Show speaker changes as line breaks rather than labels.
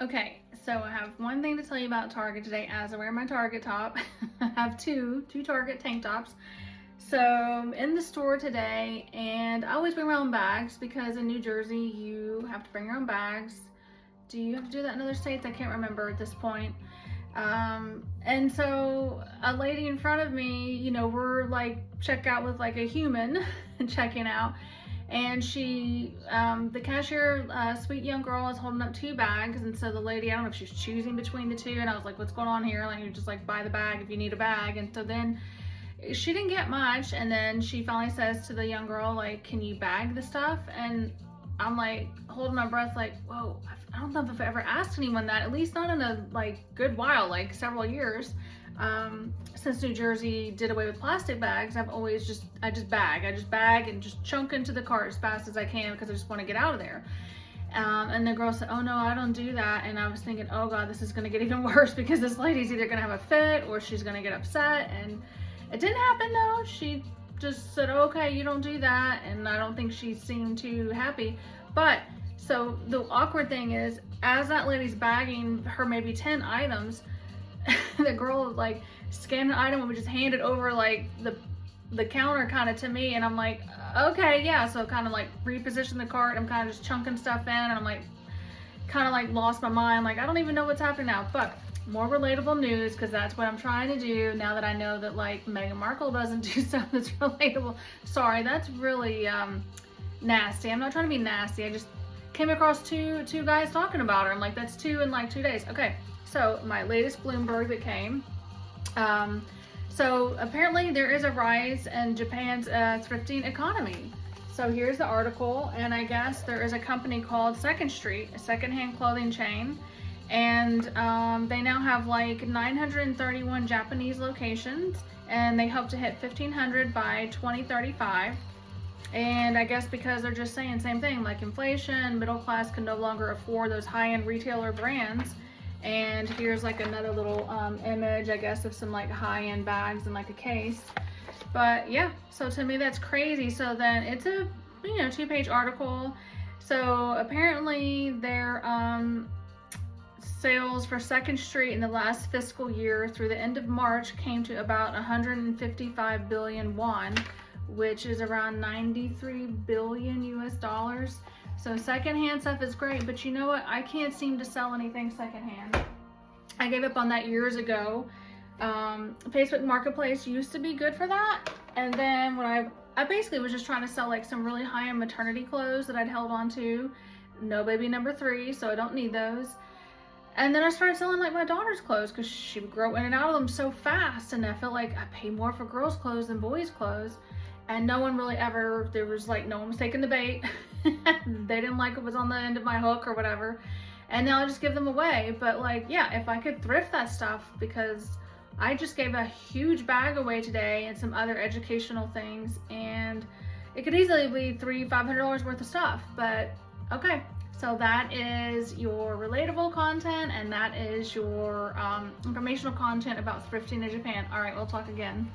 Okay, so I have one thing to tell you about Target today as I wear my Target top. I have two Target tank tops. So I'm in the store today, and I always bring my own bags because in New Jersey you have to bring your own bags. Do you have to do that in other states? I can't remember at this point. And so a lady in front of me, we're like check out with like a human checking out. And the cashier, sweet young girl, is holding up two bags. And so the lady, I don't know if she's choosing between the two. And I was like, what's going on here? Like, you just like buy the bag if you need a bag. And so then she didn't get much. And then she finally says to the young girl, like, can you bag the stuff? And I'm like holding my breath, like, whoa, I don't know if I've ever asked anyone that, at least not in a like good while, like several years. Since New Jersey did away with plastic bags, I just bag and just chunk into the cart as fast as I can because I just want to get out of there. And the girl said, oh no, I don't do that. And I was thinking, oh God, this is going to get even worse because this lady's either going to have a fit or she's going to get upset. And it didn't happen though. She just said, okay, you don't do that. And I don't think she seemed too happy. But so the awkward thing is, as that lady's bagging her maybe 10 items, the girl would like scan an item and would just hand it over like the counter kind of to me, and I'm like, okay, yeah. So kind of like reposition the cart. I'm kind of just chunking stuff in, and I'm like kind of like lost my mind, like I don't even know what's happening now. But more relatable news, because that's what I'm trying to do now that I know that like Meghan Markle doesn't do stuff that's relatable. Sorry, that's really nasty. I'm not trying to be nasty. I just came across two guys talking about her. I'm like, that's two in like 2 days. Okay, so my latest Bloomberg that came. So apparently there is a rise in Japan's thrifting economy. So here's the article, and I guess there is a company called Second Street, a secondhand clothing chain, and they now have like 931 Japanese locations, and they hope to hit 1,500 by 2035. And I guess because they're just saying same thing, like inflation, middle class can no longer afford those high-end retailer brands. And here's like another little image, I guess, of some like high-end bags and like a case. But yeah, so to me that's crazy. So then it's a 2-page article. So apparently their sales for Second Street in the last fiscal year through the end of March came to about 155 billion won, which is around 93 billion US dollars. So secondhand stuff is great, but you know what? I can't seem to sell anything secondhand. I gave up on that years ago. Facebook Marketplace used to be good for that. And then when I basically was just trying to sell like some really high-end maternity clothes that I'd held on to. No baby number 3, so I don't need those. And then I started selling like my daughter's clothes because she would grow in and out of them so fast. And I felt like I pay more for girls' clothes than boys' clothes. And no one really ever, there was like, no one was taking the bait. They didn't like what was on the end of my hook or whatever. And now I just give them away. But like, yeah, if I could thrift that stuff, because I just gave a huge bag away today and some other educational things, and it could easily be $300-500 worth of stuff. But okay, so that is your relatable content, and that is your informational content about thrifting in Japan. All right, we'll talk again.